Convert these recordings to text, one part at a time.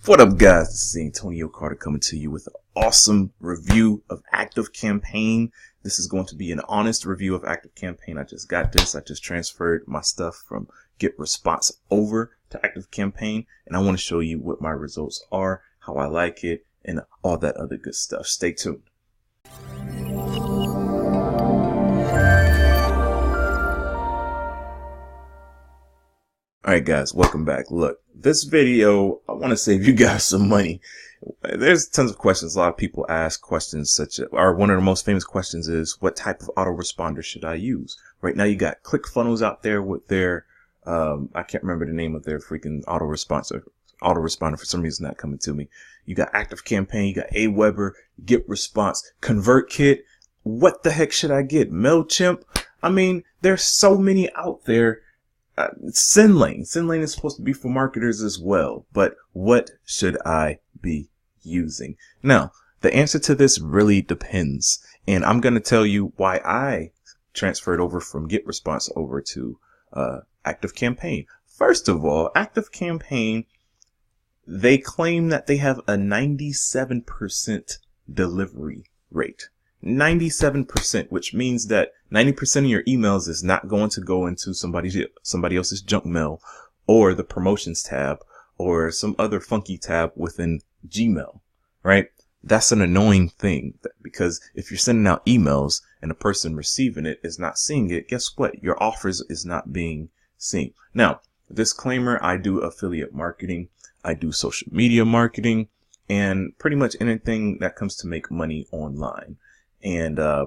What up, guys? This is Antonio Carter coming to you with an awesome review of ActiveCampaign. This is going to be an honest review of ActiveCampaign. I just got this. I just transferred my stuff from getresponse over to ActiveCampaign, and I want to show you what my results are, how I like it, and all that other good stuff. Stay tuned. Alright guys, welcome back. Look, this video, I want to save you guys some money. There's tons of questions. A lot of people ask questions such as, or one of the most famous questions is, what type of autoresponder should I use? Right now you got ClickFunnels out there with their, I can't remember the name of their freaking autoresponder for some reason not coming to me. You got ActiveCampaign, you got aweber, getresponse, ConvertKit. What the heck should I get? Mailchimp? I mean, there's so many out there. SendLane is supposed to be for marketers as well, but what should I be using? Now, the answer to this really depends, and I'm going to tell you why I transferred over from getresponse over to ActiveCampaign. First of all, ActiveCampaign, they claim that they have a 97% delivery rate. 97%, which means that 90% of your emails is not going to go into somebody else's junk mail or the promotions tab or some other funky tab within Gmail, right? That's an annoying thing because if you're sending out emails and the person receiving it is not seeing it, guess what? Your offers is not being seen. Now, disclaimer, I do affiliate marketing. I do social media marketing and pretty much anything that comes to make money online. And a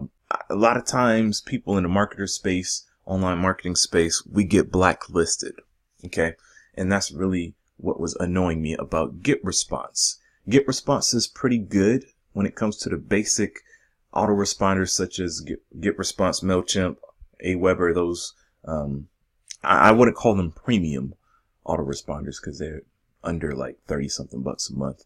lot of times people in the marketer space, online marketing space, we get blacklisted. Okay. And that's really what was annoying me about getresponse. Getresponse is pretty good when it comes to the basic autoresponders such as getresponse, mailchimp, aweber. Those, I wouldn't call them premium autoresponders because they're under like 30 something bucks a month.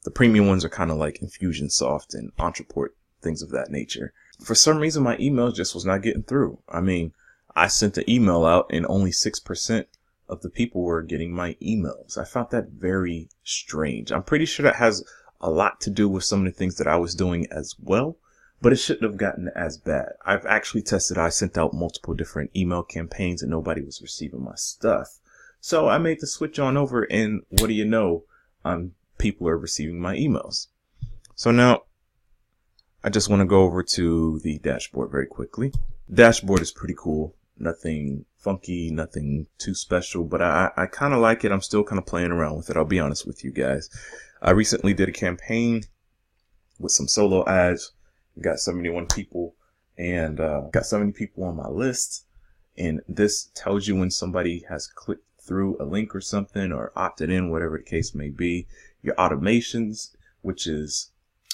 The premium ones are kind of like Infusionsoft and Entreport, things of that nature. For some reason, my email just was not getting through. I mean, I sent an email out and only 6% of the people were getting my emails. I found that very strange. I'm pretty sure that has a lot to do with some of the things that I was doing as well, but it shouldn't have gotten as bad. I've actually tested. I sent out multiple different email campaigns and nobody was receiving my stuff. So I made the switch on over, and what do you know? People are receiving my emails. So now I just want to go over to the dashboard very quickly. Dashboard is pretty cool. Nothing funky, nothing too special, but I kind of like it. I'm still kind of playing around with it. I'll be honest with you guys. I recently did a campaign with some solo ads. Got 71 people and got 70 people on my list. And this tells you when somebody has clicked through a link or something or opted in, whatever the case may be. Your automations, which is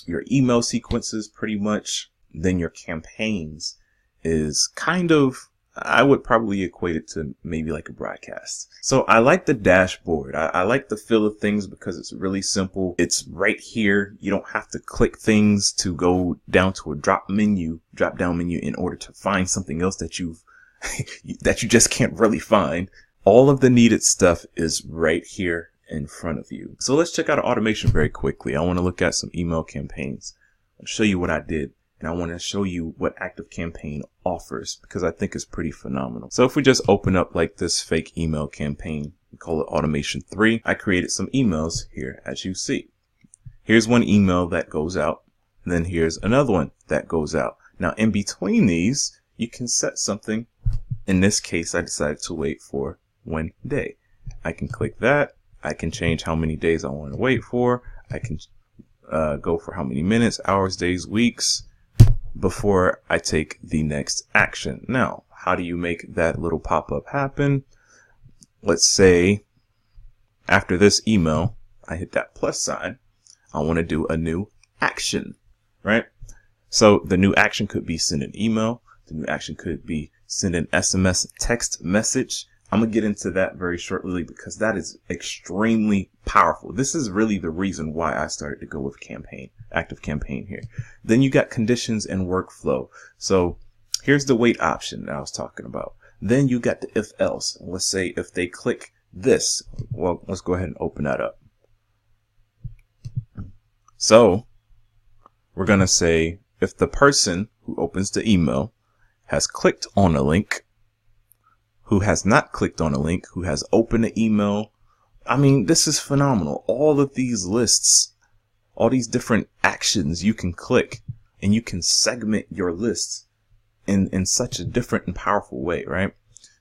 your email sequences pretty much. Then your campaigns is kind of, I would probably equate it to maybe like a broadcast. So I like the dashboard. I like the feel of things because it's really simple. It's right here. You don't have to click things to go down to a drop down menu in order to find something else that that you just can't really find. All of the needed stuff is right here in front of you. So let's check out automation very quickly. I want to look at some email campaigns. I'll show you what I did, and I want to show you what ActiveCampaign offers because I think it's pretty phenomenal. So if we just open up like this fake email campaign, we call it automation 3. I created some emails here, as you see. Here's one email that goes out, and then here's another one that goes out. Now in between these, you can set something. In this case, I decided to wait for 1 day. I can click that. I can change how many days I want to wait for. I can go for how many minutes, hours, days, weeks before I take the next action. Now, how do you make that little pop-up happen? Let's say after this email, I hit that plus sign. I want to do a new action, right? So the new action could be send an email. The new action could be send an SMS text message. I'm going to get into that very shortly because that is extremely powerful. This is really the reason why I started to go with ActiveCampaign here. Then you got conditions and workflow. So here's the wait option that I was talking about. Then you got the if else. Let's say if they click this, well, let's go ahead and open that up. So we're going to say if the person who opens the email has clicked on a link, who has not clicked on a link, who has opened the email. I mean, this is phenomenal. All of these lists, all these different actions you can click, and you can segment your lists in such a different and powerful way, right?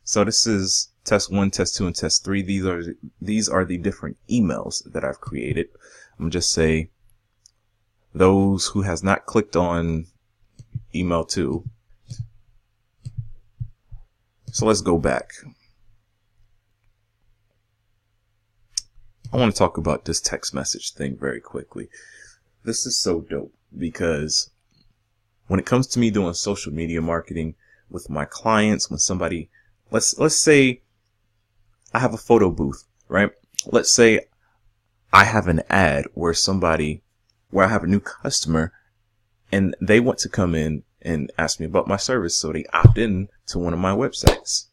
So this is test 1, test 2, and test 3. These are the different emails that I've created. I'm gonna just say those who has not clicked on email 2. So let's go back. I want to talk about this text message thing very quickly. This is so dope because when it comes to me doing social media marketing with my clients, when somebody, let's say I have a photo booth, right? Let's say I have an ad where I have a new customer and they want to come in and ask me about my service. So they opt in to one of my websites.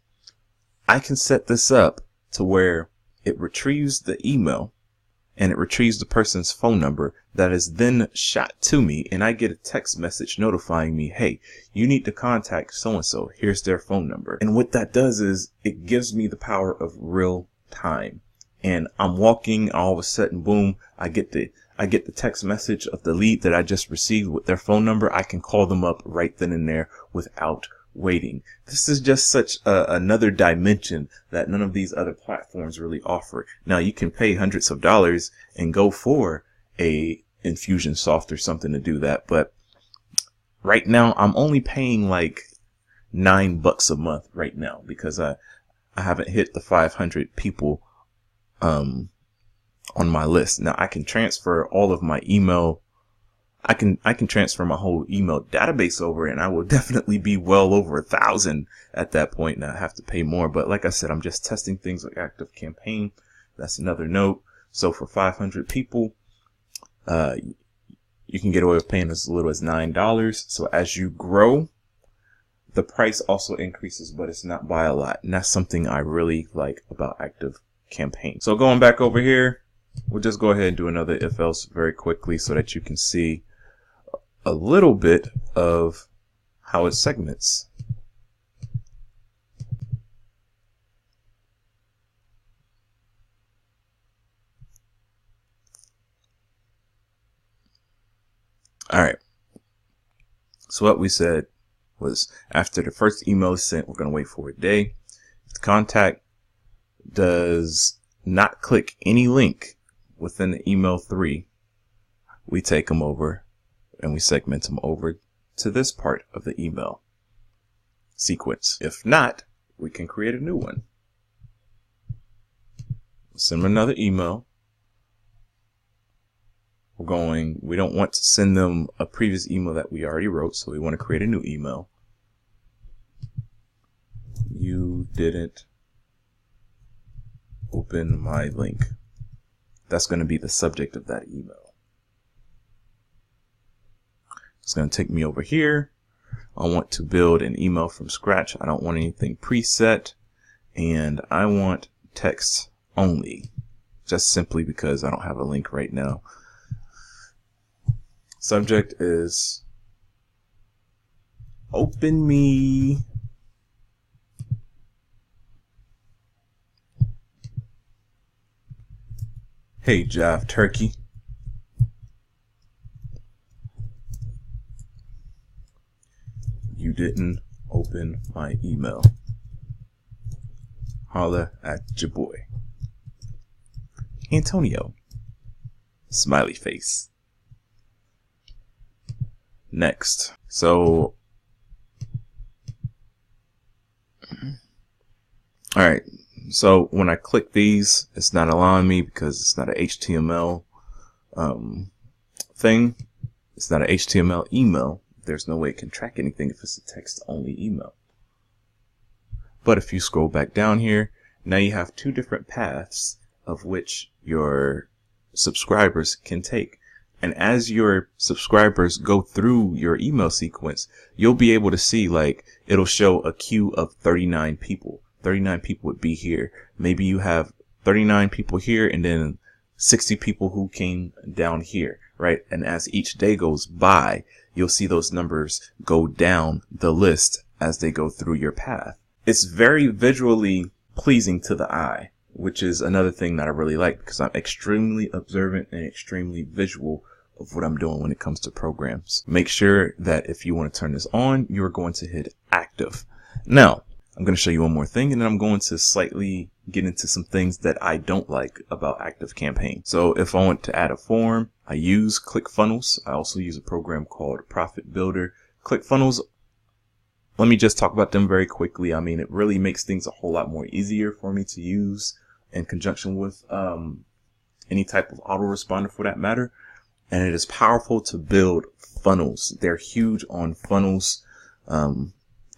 I can set this up to where it retrieves the email and it retrieves the person's phone number that is then shot to me. And I get a text message notifying me, hey, you need to contact so-and-so. Here's their phone number. And what that does is it gives me the power of real time. And I'm walking, all of a sudden, boom, I get the text message of the lead that I just received with their phone number. I can call them up right then and there without waiting. This is just such another dimension that none of these other platforms really offer. Now you can pay hundreds of dollars and go for a Infusionsoft or something to do that. But right now I'm only paying like $9 a month right now because I haven't hit the 500 people on my list. Now I can transfer all of my email. I can transfer my whole email database over and I will definitely be well over 1,000 at that point. And I have to pay more. But like I said, I'm just testing things like ActiveCampaign. That's another note. So for 500 people, you can get away with paying as little as $9. So as you grow, the price also increases, but it's not by a lot. And that's something I really like about ActiveCampaign. So going back over here, we'll just go ahead and do another if else very quickly so that you can see a little bit of how it segments. All right. So what we said was after the first email is sent, we're going to wait for a day. If the contact does not click any link within the email 3, we take them over and we segment them over to this part of the email sequence. If not, we can create a new one. Send them another email. We don't want to send them a previous email that we already wrote, so we want to create a new email. You didn't open my link. That's going to be the subject of that email. It's going to take me over here. I want to build an email from scratch. I don't want anything preset, and I want text only, just simply because I don't have a link right now. Subject is open me. Hey, Jive Turkey. You didn't open my email. Holla at your boy. Antonio. Smiley face. Next. So, all right. So when I click these, it's not allowing me because it's not an HTML thing. It's not an HTML email. There's no way it can track anything if it's a text only email. But if you scroll back down here, now you have two different paths of which your subscribers can take. And as your subscribers go through your email sequence, you'll be able to see, like, it'll show a queue of 39 people. 39 people would be here. Maybe you have 39 people here and then 60 people who came down here, right? And as each day goes by, you'll see those numbers go down the list as they go through your path. It's very visually pleasing to the eye, which is another thing that I really like, because I'm extremely observant and extremely visual of what I'm doing when it comes to programs. Make sure that if you want to turn this on, you're going to hit active. Now, I'm going to show you one more thing, and then I'm going to slightly get into some things that I don't like about ActiveCampaign. So if I want to add a form, I use ClickFunnels. I also use a program called ProfitBuilder. ClickFunnels, let me just talk about them very quickly. I mean, it really makes things a whole lot more easier for me to use in conjunction with any type of autoresponder for that matter. And it is powerful to build funnels. They're huge on funnels.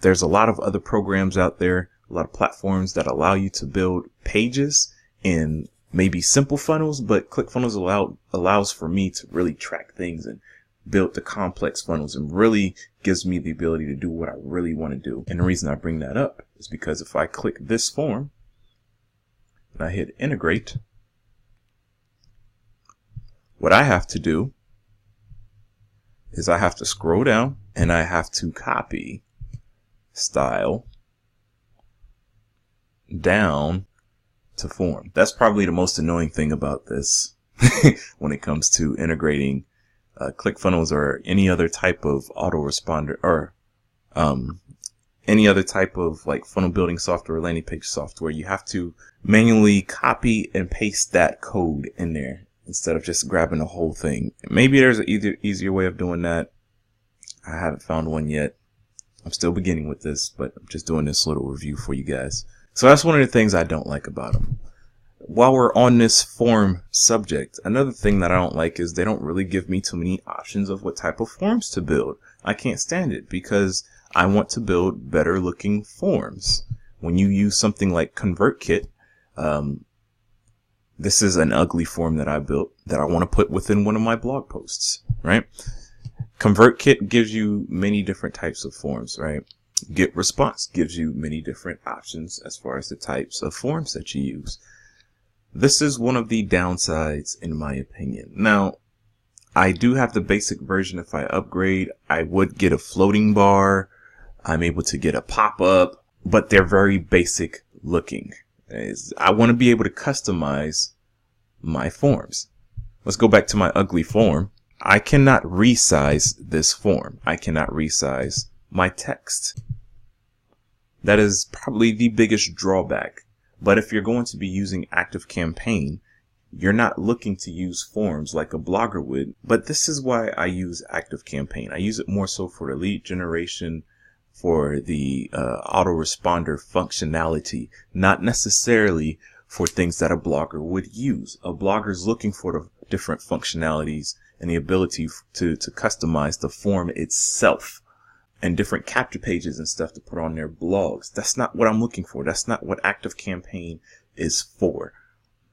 There's a lot of other programs out there, a lot of platforms that allow you to build pages in maybe simple funnels, but ClickFunnels allows for me to really track things and build the complex funnels, and really gives me the ability to do what I really want to do. And the reason I bring that up is because if I click this form and I hit integrate, what I have to do is I have to scroll down and I have to copy style down to form. That's probably the most annoying thing about this when it comes to integrating ClickFunnels or any other type of autoresponder or any other type of like funnel building software or landing page software. You have to manually copy and paste that code in there instead of just grabbing the whole thing. Maybe there's an easier way of doing that. I haven't found one yet. I'm still beginning with this, but I'm just doing this little review for you guys. So that's one of the things I don't like about them. While we're on this form subject, another thing that I don't like is they don't really give me too many options of what type of forms to build. I can't stand it because I want to build better looking forms. When you use something like ConvertKit, this is an ugly form that I built that I want to put within one of my blog posts, right? ConvertKit gives you many different types of forms, right? GetResponse gives you many different options as far as the types of forms that you use. This is one of the downsides in my opinion. Now, I do have the basic version. If I upgrade, I would get a floating bar. I'm able to get a pop-up, but they're very basic looking. I want to be able to customize my forms. Let's go back to my ugly form. I cannot resize this form. I cannot resize my text. That is probably the biggest drawback. But if you're going to be using ActiveCampaign, you're not looking to use forms like a blogger would. But this is why I use ActiveCampaign. I use it more so for the lead generation, for the autoresponder functionality, not necessarily for things that a blogger would use. A blogger is looking for the different functionalities and the ability to customize the form itself and different capture pages and stuff to put on their blogs. That's not what I'm looking for. That's not what ActiveCampaign is for.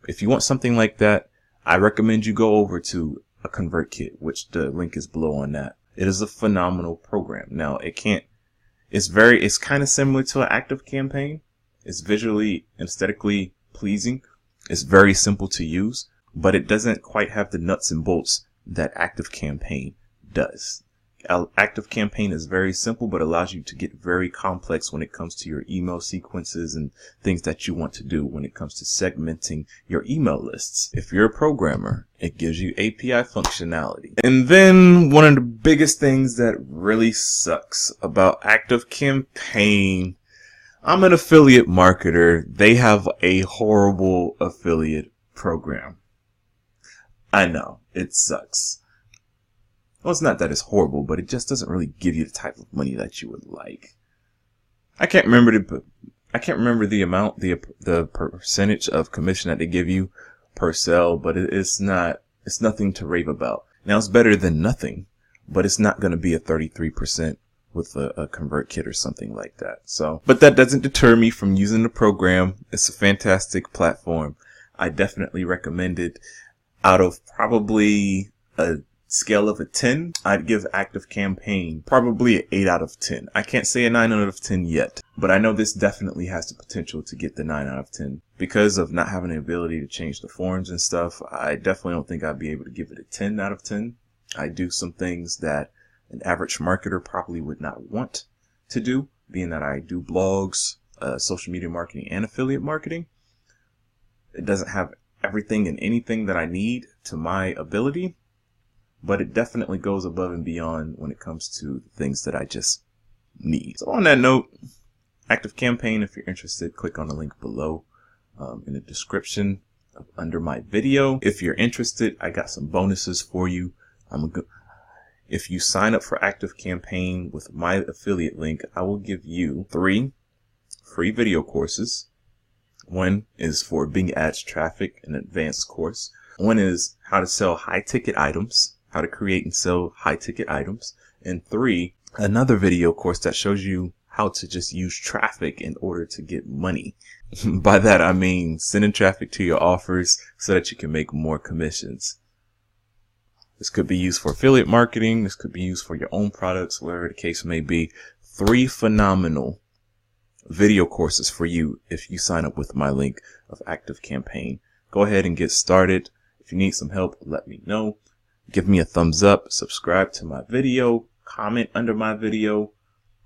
If you want something like that, I recommend you go over to a ConvertKit, which the link is below on that. It is a phenomenal program. Now, it's kind of similar to an ActiveCampaign. It's visually and aesthetically pleasing. It's very simple to use, but it doesn't quite have the nuts and bolts that ActiveCampaign does. ActiveCampaign is very simple, but allows you to get very complex when it comes to your email sequences and things that you want to do when it comes to segmenting your email lists. If you're a programmer, it gives you API functionality. And then one of the biggest things that really sucks about ActiveCampaign, I'm an affiliate marketer. They have a horrible affiliate program. I know, it sucks. Well, it's not that it's horrible, but it just doesn't really give you the type of money that you would like. I can't remember the amount, the percentage of commission that they give you per sale, but it's nothing to rave about. Now, it's better than nothing, but it's not going to be a 33% with a ConvertKit or something like that. So, but that doesn't deter me from using the program. It's a fantastic platform. I definitely recommend it. Out of probably a scale of a 10, I'd give ActiveCampaign probably an 8 out of 10. I can't say a 9 out of 10 yet. But I know this definitely has the potential to get the 9 out of 10. Because of not having the ability to change the forms and stuff, I definitely don't think I'd be able to give it a 10 out of 10. I do some things that an average marketer probably would not want to do, being that I do blogs, social media marketing, and affiliate marketing. It doesn't have everything and anything that I need to my ability, but it definitely goes above and beyond when it comes to the things that I just need. So on that note, ActiveCampaign, if you're interested, click on the link below in the description under my video. If you're interested, I got some bonuses for you. If you sign up for ActiveCampaign with my affiliate link, I will give you 3 free video courses. One is for Bing Ads traffic, an advanced course. One is how to sell high ticket items, how to create and sell high ticket items. And 3, another video course that shows you how to just use traffic in order to get money. By that, I mean sending traffic to your offers so that you can make more commissions. This could be used for affiliate marketing. This could be used for your own products, whatever the case may be. 3 phenomenal video courses for you if you sign up with my link of ActiveCampaign. Go ahead and get started. If you need some help, let me know. Give me a thumbs up, subscribe to my video, comment under my video.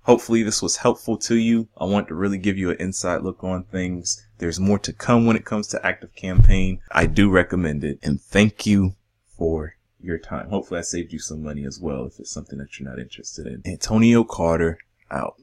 Hopefully this was helpful to you. I want to really give you an inside look on things. There's more to come when it comes to ActiveCampaign. I do recommend it, and thank you for your time. Hopefully I saved you some money as well if it's something that you're not interested in. Antonio Carter out.